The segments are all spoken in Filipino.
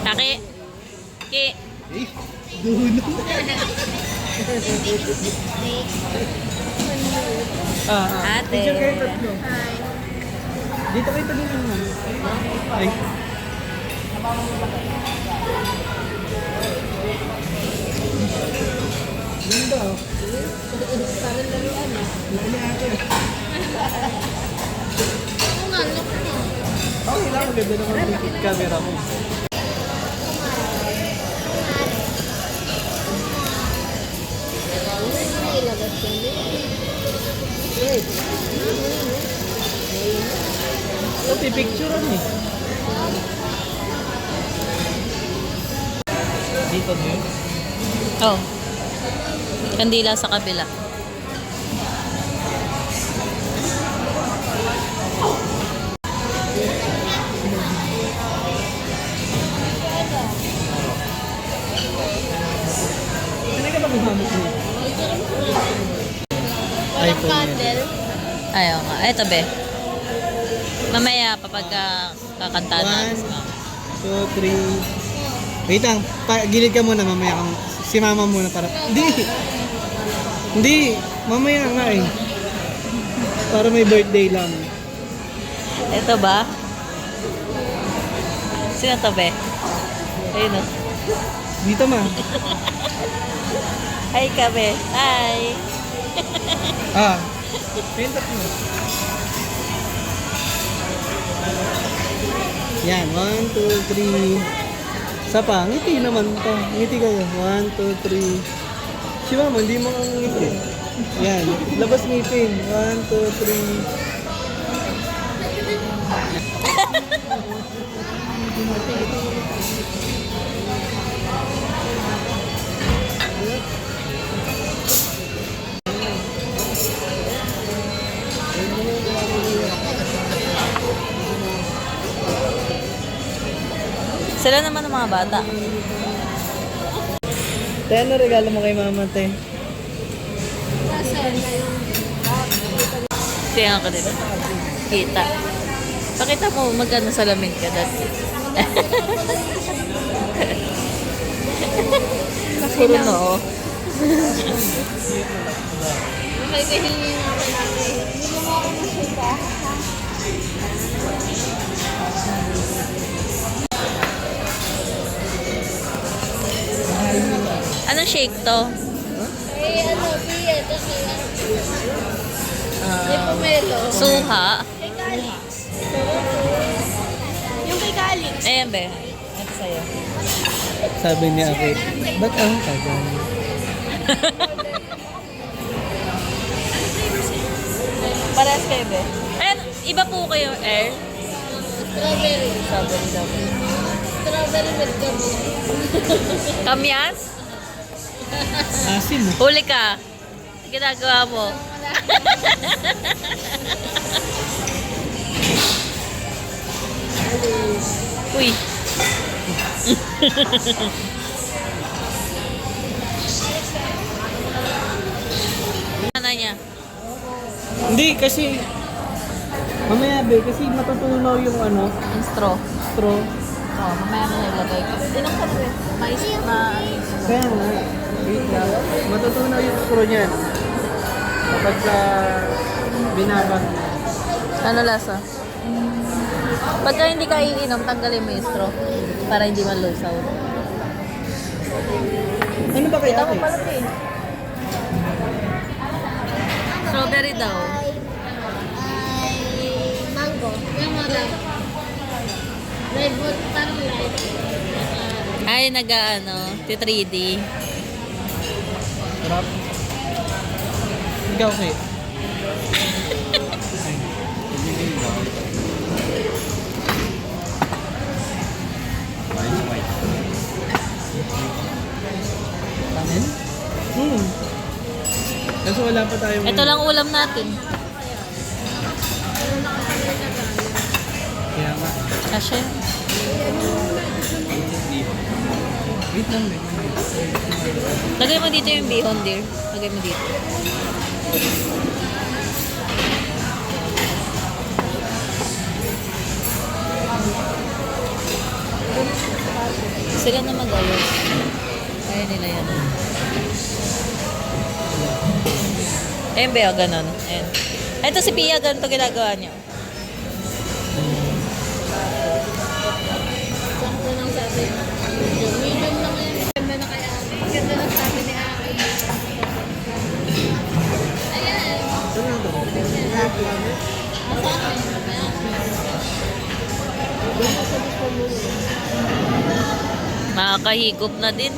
Taki. Ki. Eh, dulo. Ate. Picture kayo tatlo. Dito kayo tabi naman. Ay. Ganda oh. Parang laruan eh. Laki ate. Oo nga, look mo. Okay lang, maganda naman yung camera mo. Ilabas yan din. Ito, pipicturean eh. Dito din. Oh. Kandila sa kabila. Ano ka ba gumamit mo? Walang candle. Ayaw nga. Eto be. Mamaya kapag kakanta na. 1, 2, 3. Wait lang, gilid ka muna mamaya kang si mama muna para. Hindi, mamaya nga eh. Para may birthday lang. Ito ba? Sino to be? Ayun o. Dito ma. Hi ka be. Hi. Ah. Pintat mo. Yan, 1, 2, 3. Isa pa, ngiti naman to. Ngiti kayo. 1, 2, 3. Si mama, hindi mo ang ngiti. Yan, labas ngipin. 1, 2, 3. Sila naman ang mga bata. Te, ano regalo mo kay mama, te? Nasaan na yung... Tingnan ko dito. Kita. Pakita mo magkano salamin ka dati. Puro no. Okay, kahilingan nga ako namin. Hindi mo ako masita. Anong shake to? Eh, ano, biye. Kasi, may pomelo. Suha. Kay Calix. Yung kay Calix. Ayan be. Ito sa'yo. Sabi niya ako, ba't ang tagal? Parehas kayo be. Ayan, iba po kayo, Air. Strawberry. Strawberry daw. Strawberry milk kami. Kamyas? Asin eh. Huli ka. Ginagawa mo. Uy. Ano niya? Hindi, kasi mamaya be, kasi matutunaw yung ano, Yung straw. straw. Oh, mamaya na ilagay ko. Tinang ka rin. Mais na... Kaya nga, wait lang. Matutunaw yung straw niyan. Kapag binabag mo. Ano lasa? Pagka hindi ka iinom, tanggalin mo yung straw. Para hindi malusaw. Ano ba kaya Kita mo ate? pala eh. Strawberry daw. Ay, mango. Yung mga live wood, parang live. Ay, nag-ano, 3D. Sarap. Ikaw kay. Kanin? Kaso wala pa tayong... Ito lang ulam natin. Kaya nga. Kasi, Wait lang, wait. lagay mo dito yung bihon, dear. Lagay mo dito. Sila na mag-ayos. Kaya nila yan. Ayun ba yung ganun? Ayun. Ito si Pia, ganito ginagawa niya. Sakto lang sabi. Medium lang yan. Ganda na kaya. Ganda lang sabi ni Aki. Ayan. Makakahigop na din.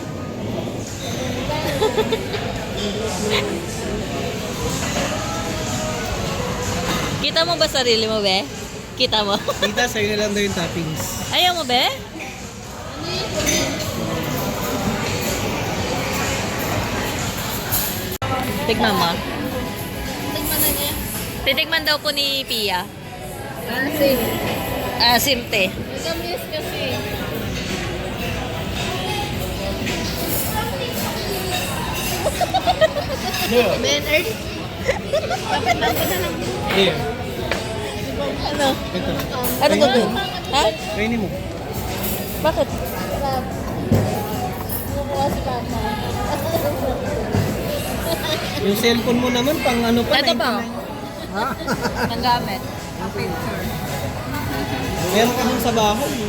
Kita mo ba sarili mo, be? Kita mo? Kita, sa'yo na lang daw yung toppings. Ayaw mo, be? Tignan mo. Tingnan na niya. Titigman daw po ni Pia. Asim. Simte. Matamis kasi. Ben Earth. Papitan ko na lang. Here. Ano? Ito. Ano gagawin? Ha? Kainin mo. Bakit? Sarap. Kumukuha si Papa. Yung cellphone mo naman, pang ano pa. Ito pa. 99. Ha? Ang gamit. Ang picture. Meron ka dun sa bahay.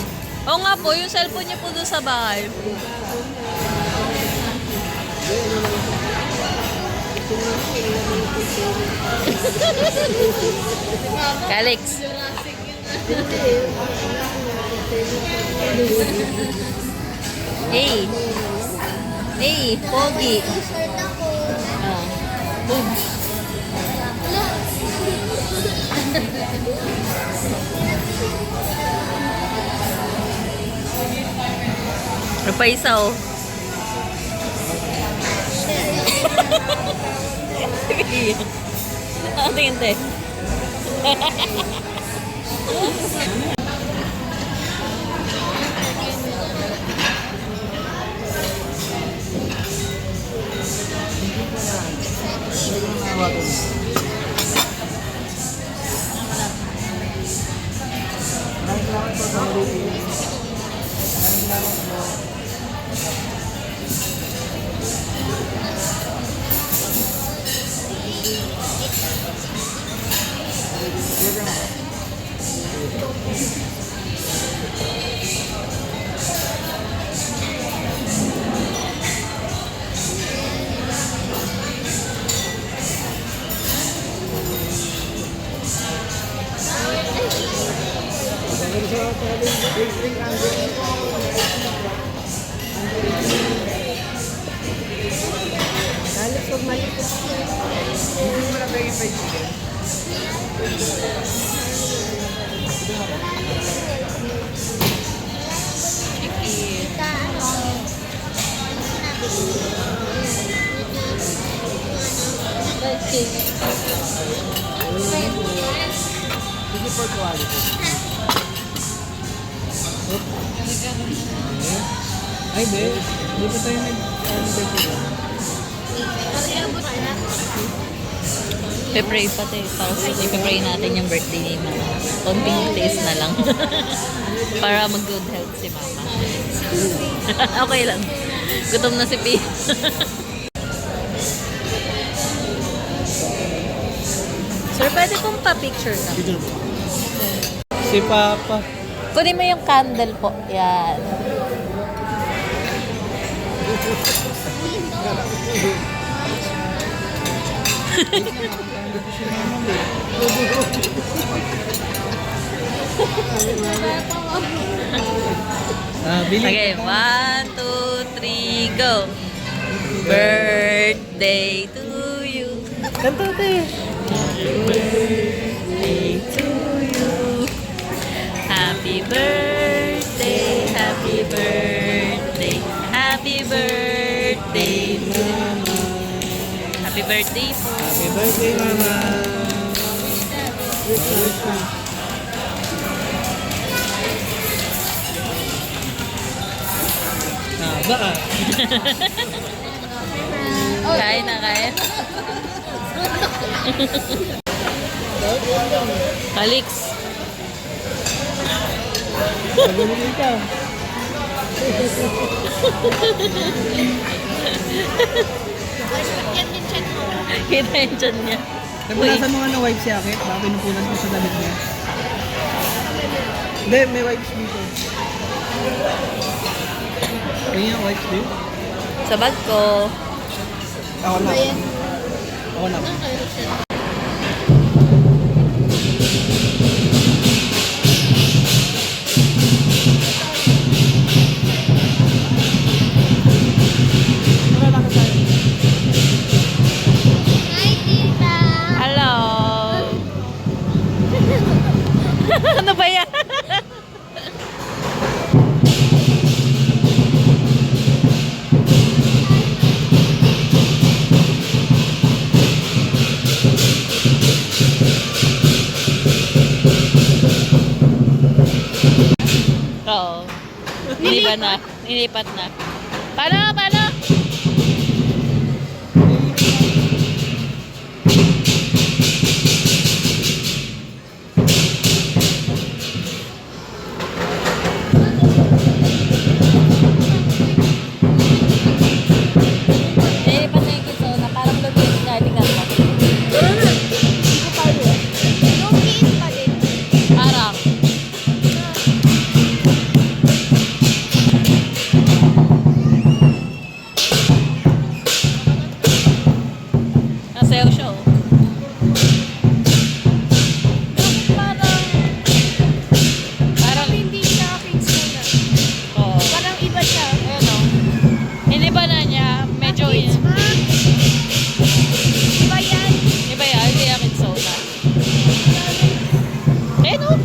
Oo nga po, yung cellphone niya po doon sa bahay. Calix. Hey. Hey, Pogi. Ah. Boobs. Ano pa isa, oh? Ang tingin, te. Ay, be. Hindi pa tayo nag-birthday. Pe-pray pa, te. Para i-pray natin yung birthday ni Mama. Konting taste na lang. Para mag-good health si Mama. Okay lang. Gutom na si P. Sir, pwede pong pa-picture na. Si Papa. Kunin mo yung candle po. Yan. Bili. Okay, 1, 2, 3, go! Birthday to you. Kanta tayo. Birthday to you. Happy birthday, happy birthday, happy birthday, Mama. Happy birthday po. Happy birthday, Mama. Haba ah. Kain na, kain. Calix. Pagulili ka. Yan yung check mo. Kita yung dyan niya. Napunasan mo nga ng wipes si Akit. Baka pinupunas mo sa damit niya. Hindi, may wipes dito. Kaya yung wipes dito. Sa bag ko. Ako na. Ayan. Ako na. Okay, siya. Wala ka sa'yo. Hi, tita! Hello! Ano ba yan? Oo. Nilipat na. Nilipat na. Paano? Paano? Nilipat na yung kiso na parang lumiit na. Tingnan mo. Yung kiss pa din. Parang. Nasayaw siya, oh. Parang... Parang... Hindi siya kiss na. Oo. Parang iba siya. Ayun, oh. Hindi ba na niya? Medyo... Kiss pa. Iba yan. Iba yan. Hindi akin soda. Ayun, oh.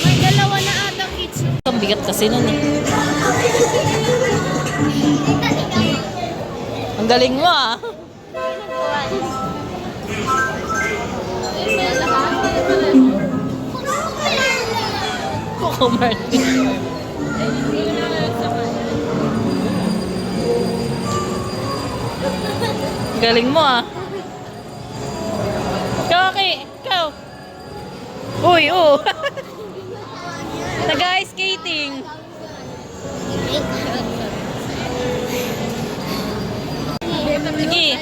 May dalawa na atang kids. Ang bigat kasi nun, eh. Ang galing mo, ah. Coco Martin. Galing mo, ah. Kaki, ikaw. Uy, oh. Nag-ice skating. Sige.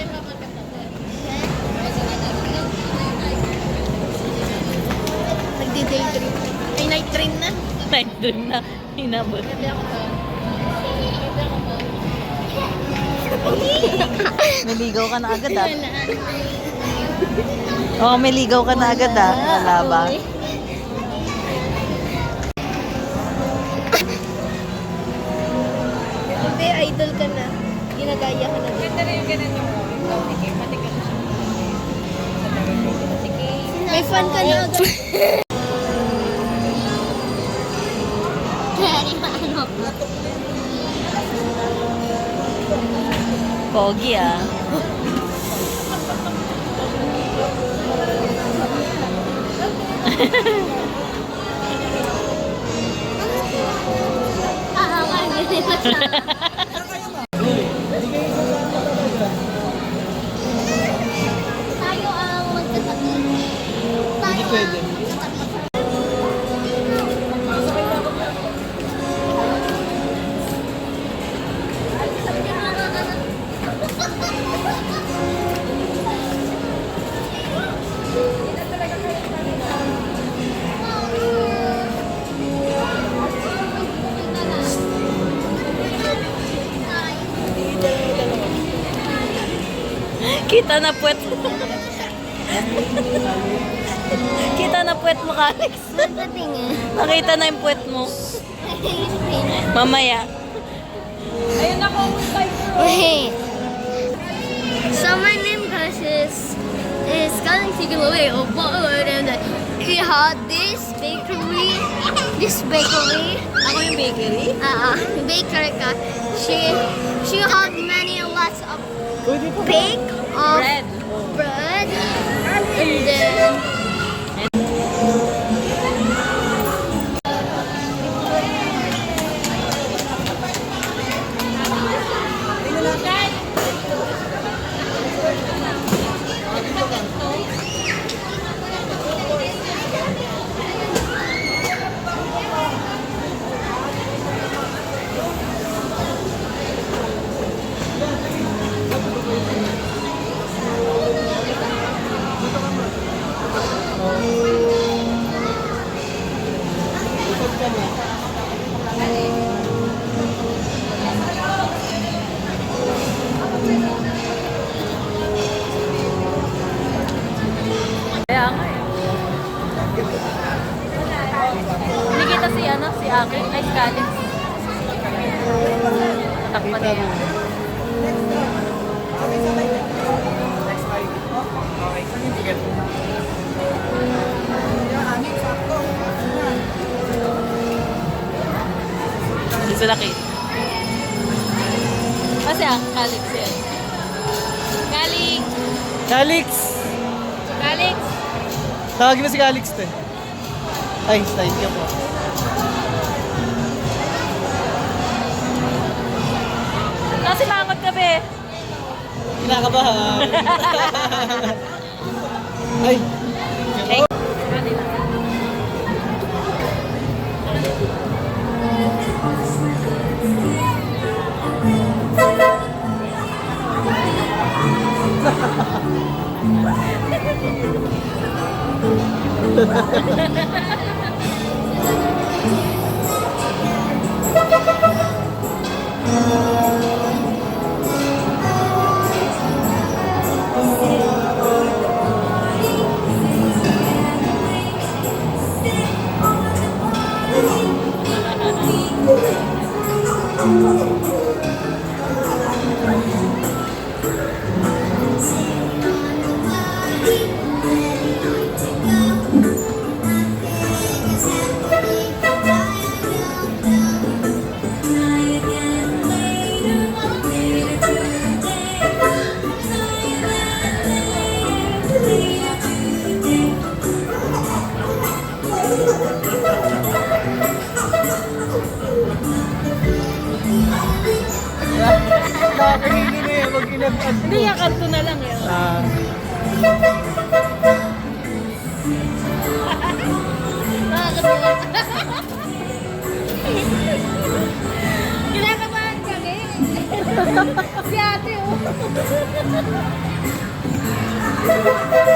Nagdi-day trip. Ay, night train na. Night dream na. Hinabot. May ligaw ka na agad, ah. Oo, may ligaw ka na agad, ah. Wala ba? Hindi, idol ka na. Ginagaya ka na. Ganda na yung ganun yung pati ka na siya. May fan ka na agad. Daddy, paano po? Pogi, ah. Tayo ang magkatabi. Hindi pwede. Kita na puwet. Kita na puwet mo, Alex. Magdating Nakita na yung puwet mo. Mamaya. Ayun ako, Wait. So my name guys is Galaxy Giveaway of Bollywood and we had this bakery. Ako yung bakery. Baker ka. She had many lots of bake of bread and then chef. Hindi sila Kate. Kasi ang Calix yan. Calix! Calix! Calix! Tawagin mo si Calix te. Ay, thank you po. Kasi mangot ka be. Kinakabahan. Ay, Hey. nakakainin na yan. Pag kinatag mo. Hindi, yakanto na lang yun. Ah, Nakakatuwa. Kinakabahan kami. Si ate, oh. Nakakatuwa.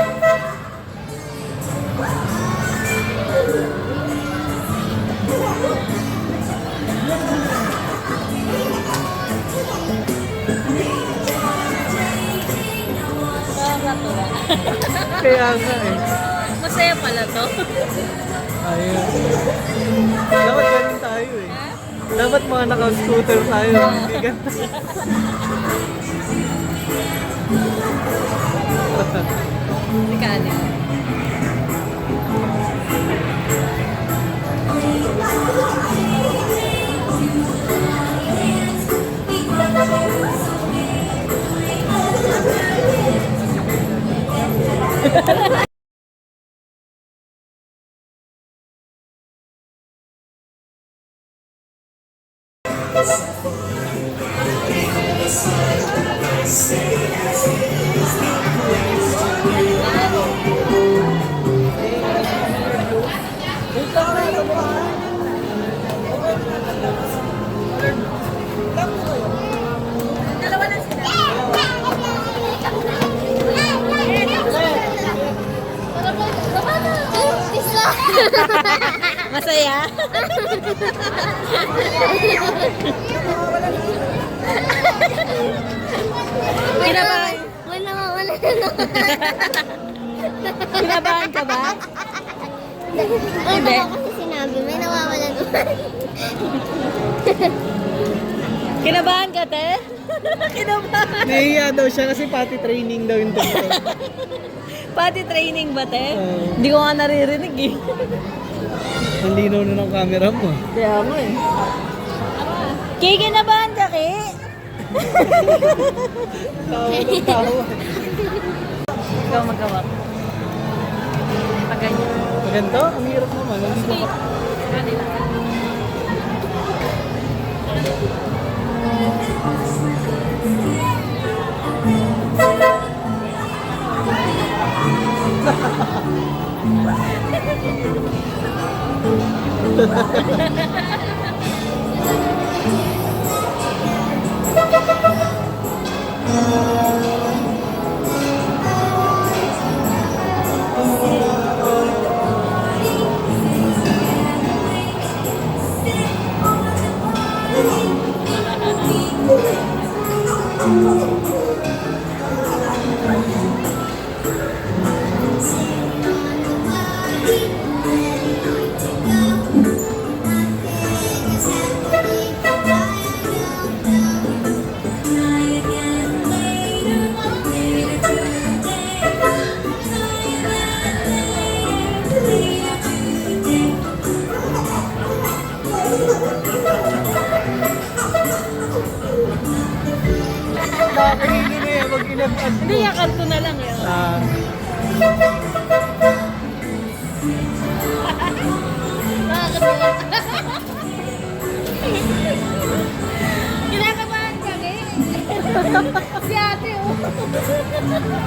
kaya nga eh. Masaya pala to. Ayun. Dapat ganun tayo eh. Dapat mga naka-scooter tayo. Hindi ganun. Si Calix. Masaya? Kinabahan? Wala. Kinabahan ka ba? Hindi. Kasi sinabi, may nawawala naman. Kinabahan ka, te? Kinabahan. Nahihiya daw siya kasi pati training daw yung doktor. Pati training ba, te? Oo. Hindi ko nga naririnig eh. Ang linaw na ng camera mo. Kaya mo eh. Kikinabahan ka, Ki? Tawa ng tawa. Ikaw magawa. Pag ganyan. Maganda? Ang hirap naman. Nandito ka. Kanila. Hindi, yakanto na lang yun. Ah, Nakakatawa. Kinakabahan kami. Si ate, oh. Nakakatawa.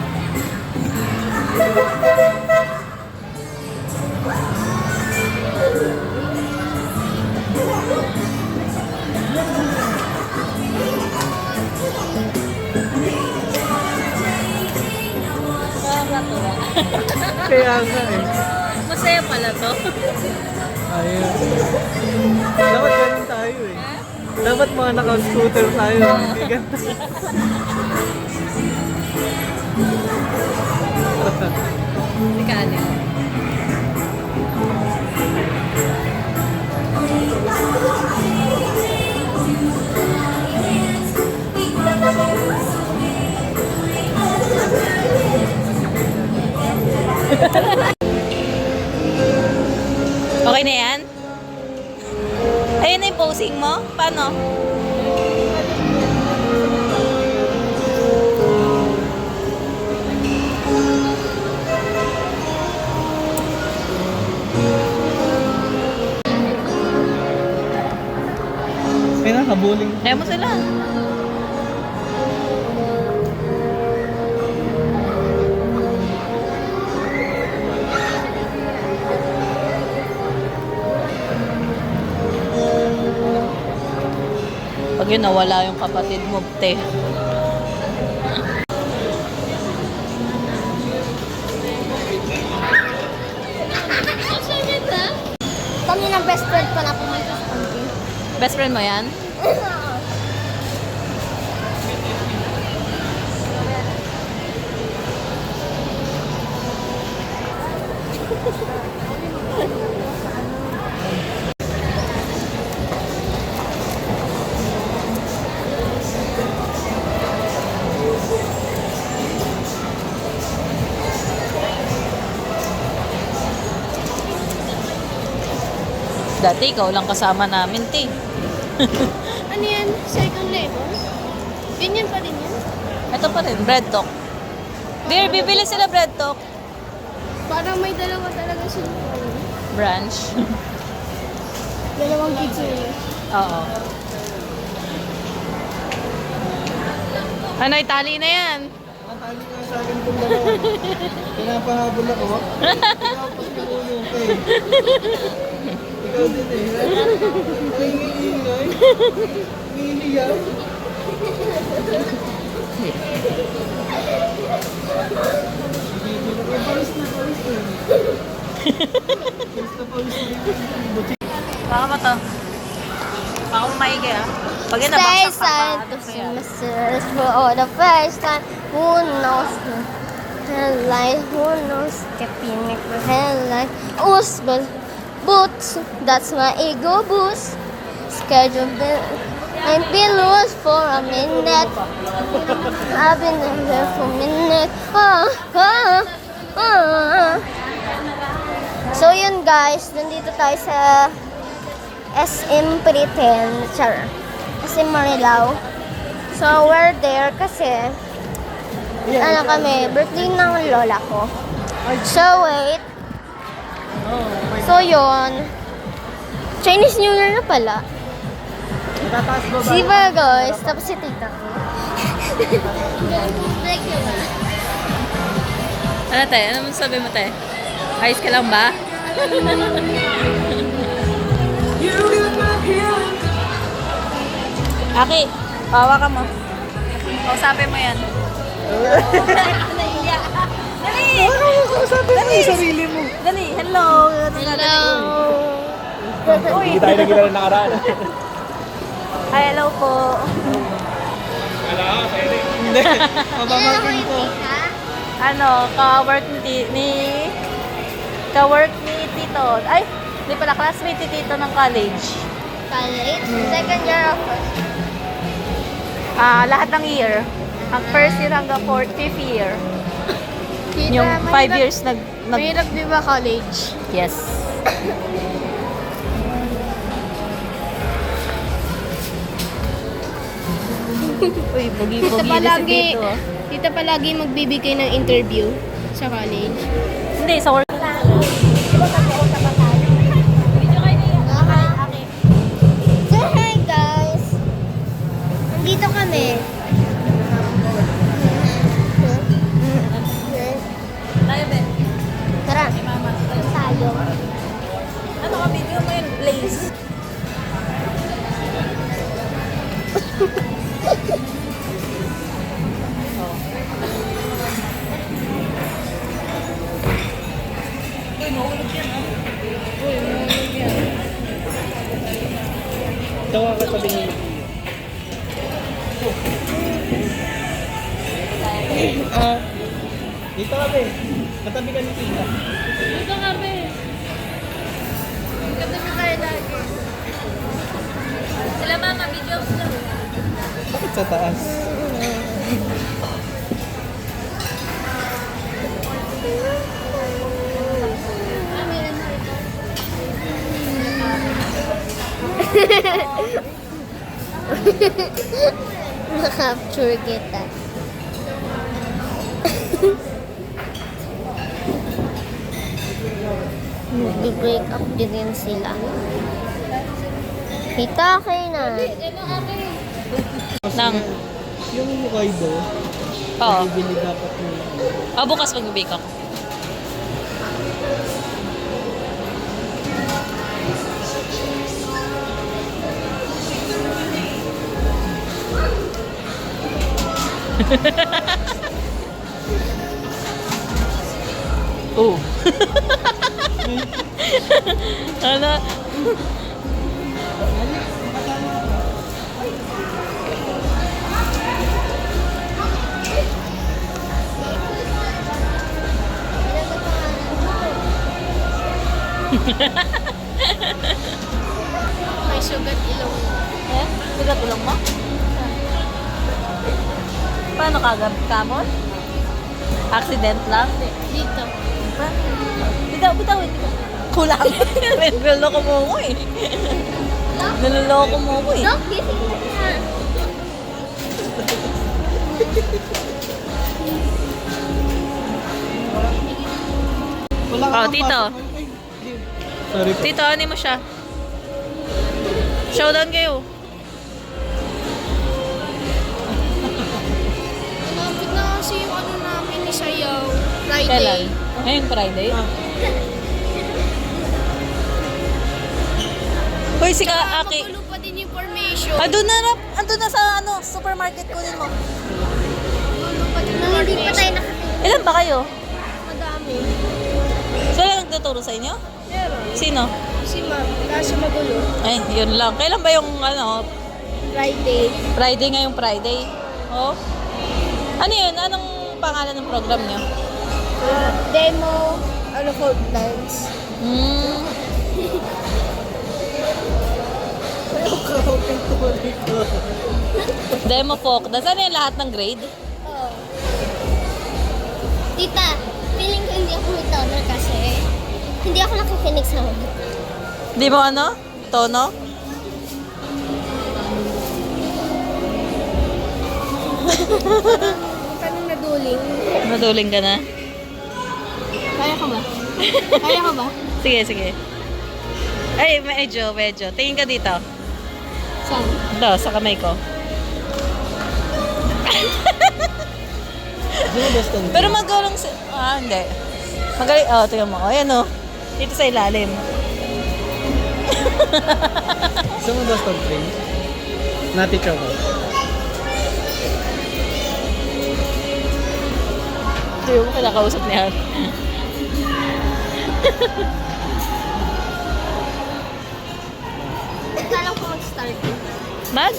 kaya nga eh. Masaya pala to. Ayun. Dapat ganun tayo eh. Dapat mga naka-scooter tayo. Hindi ganun. Hindi ka ano. Okay na yan? Ayun na yung posing mo? Paano? Kaya nakabuling. Kaya mo sila. Pag yun, nawala yung kapatid mo, te. Kami ng best friend ko na pumunta sa country. Best friend mo yan? Dati ikaw lang kasama namin, te. Ano yan? Second level? Ganyan pa din yan? Ito pa rin, bread talk. Beer, bibili sila bread talk. Parang may dalawa talaga sila. Branch. Dalawang kids nila. Oo. Ano, itali na yan. Natali nga sa akin itong dalawa. Pinapahabol ako. Pinapos ko ulo ko eh. Ikaw din eh. Ay, ingay. Iniiyak. Palis na, palis na. Palis na, palis na. Baka ba to? Baka maigi ah. Pag yun, Stay nabaksak ka silent pa. to see Mrs. for the first time. Who knows the headlight? Who knows the pinic for headlight? Usbel boots, that's my ego boost. Schedule bill and be loose for a minute. I've been there for a minute. So yun guys, nandito tayo sa SM Pretend, char. SM Marilao. So we're there kasi ano kami, birthday ng lola ko. So wait. So yun. Chinese New Year na pala. Tataas ba ba? Si ba guys, tapos si tita ko. Ano tayo? Ano mo sabi mo tayo? Ayos ka lang ba? Aki, pawa ka mo. Kausapin mo yan. Dali! Kausapin mo yung sarili mo. Dali, hello! Hello. Uy! Hindi tayo nagkita na nakaraan. Hi, hello po. Hindi. Mamamagin ko. Ano, ka-work ka-work ni Tito. Ay, hindi pala, classmate ni Tito ng college. College? Second year of first. Lahat ng year. Ang first year hanggang fifth year. Yung 5 years Mahirap di ba college? Yes. Uy, bugi-bugi Ito na si palagi. Tito. Tita palagi magbibigay ng interview sa college. Hindi, sa work. So, hi guys! Nandito kami. Tayo, Ben. Tara. Tayo. Ano ka, video mo yun? Blaze. Tawa ka sabi niya. Dito ka, be. Katabi ka ni Tita. Dito kami. Katabi tayo lagi. Sila mama, video sila. Bakit sa taas? Na-capture kita. Mag-break up din rin sila. Kita kayo na. Nang, Yung Hokkaido, oo. bibili dapat mo. Bukas mag-bake ako. Oh. Ano? May sugat ilong. Eh? Sugat ulang mo? Paano kagab? Kamot? Accident lang? Dito. Bitaw, bitaw, hindi ko. Kulang. Niloloko mo ko eh. Niloloko mo ko eh. Dok, gising mo na. Wala Oh, kang Tito. pasok. Sorry po. Tito, ano mo siya? Showdown kayo. Malapit na kasi yung ano namin ni Sayaw. Friday. Kailan? Ngayong Friday? Hoy, si Aki. Magulo pa din yung formation. Andun na sa supermarket kunin mo. Magulo pa din yung Hindi pa tayo formation. Ilan ba kayo? Madami. So, wala nagtuturo sa inyo? Meron. Sino? Si ma'am. Kaso magulo. Ay, yun lang. Kailan ba yung Friday. Friday ngayong Friday? Oh? Ano yun? Anong pangalan ng program niyo? Demo. Ano folk dance. Hmm. Demo folk. Ano yung lahat ng grade? Oo. Tita, feeling ko hindi ako may toner kasi hindi ako nakikinig sa mga. Di mo ano? Tono? Paano naduling? Maduling ka na? Kaya ka ba? Kaya ka ba? Sige, sige. Ay, medyo. Tingin ka dito. Saan? Ito, sa kamay ko. Sino Boston? Pero magulong si... hindi. Magaling... tingnan mo. Ayan o. Dito sa ilalim. Sino mo Boston train? Nati Choco. Ito yung kinakausap niya. Kala ko mag-start. Mag?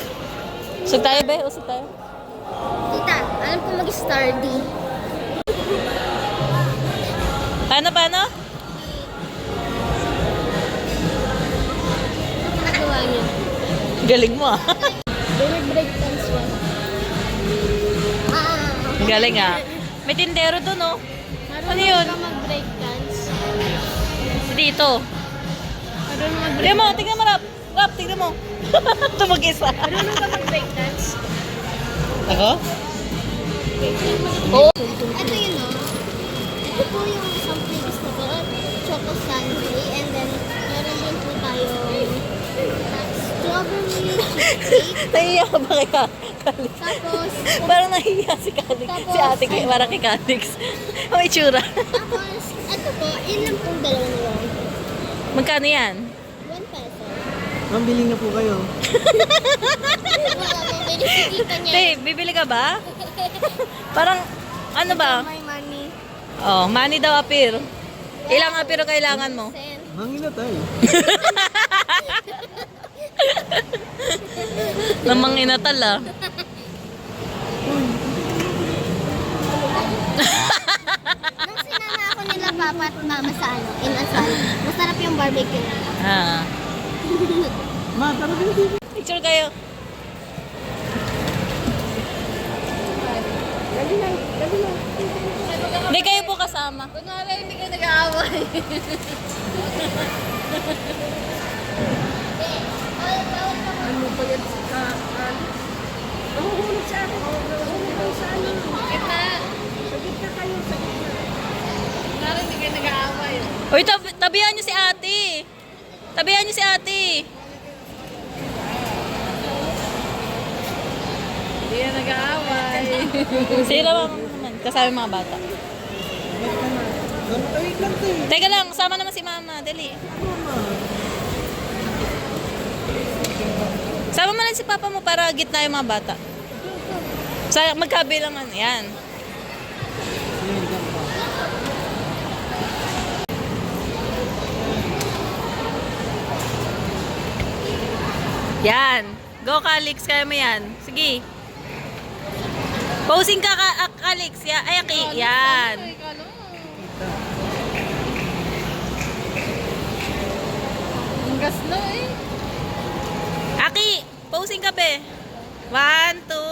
Usog tayo, be? Usog tayo. Tita, alam ko mag-start D. Paano? Ano nagawa niyo? Galing mo ah. Break dance one. Galing ah. May tindero dun oh. Ano yun? ka mag-break dance. Dito. Marunong mag-break Tignan mo, tignan mo, Rap. Rap, tignan mo. Tumag-isa. Marunong ka mag-break dance. Ako? Oo. Ito yun o. Ito po yung isang previous na po. Choco Sunday. And then, meron din po tayo strawberry cheesecake. Nahiya ka ba kay Calix? Tapos, Parang nahiya si Calix. Si ate kay, parang kay Calix. Ang itsura. tapos, ito po, yun lang pong dalawang round. Magkano yan? 1 peso. Ma'am, bili na po kayo. Wala pong binisikita niya. Te, bibili ka ba? Parang, ano ba? My money. Oh, money daw appear. Ilang appear ang kailangan mo? Sen. Mangin na tayo. Namang inatal ah. Nung sinama ako nila papa at mama sa ano, inasal. Masarap yung barbecue nila. Ah. Ma, tara dito. Picture kayo. Hindi kayo po kasama. Kunwari, hindi kayo nag-aaway. Uy, tabihan niyo si ate. Tabihan niyo si ate. Hindi yan nag-aaway. Sila naman, kasama yung mga bata. Wait lang tayo. Teka lang, sama naman si mama. Dali. Sama mo lang si papa mo para gitna yung mga bata. Sa magkabilangan. Yan. Yan. Go, Calix. Kaya mo yan. Sige. Posing ka, Calix. Ay, Aki. Yan. Aki, posing ka be. 1, 2,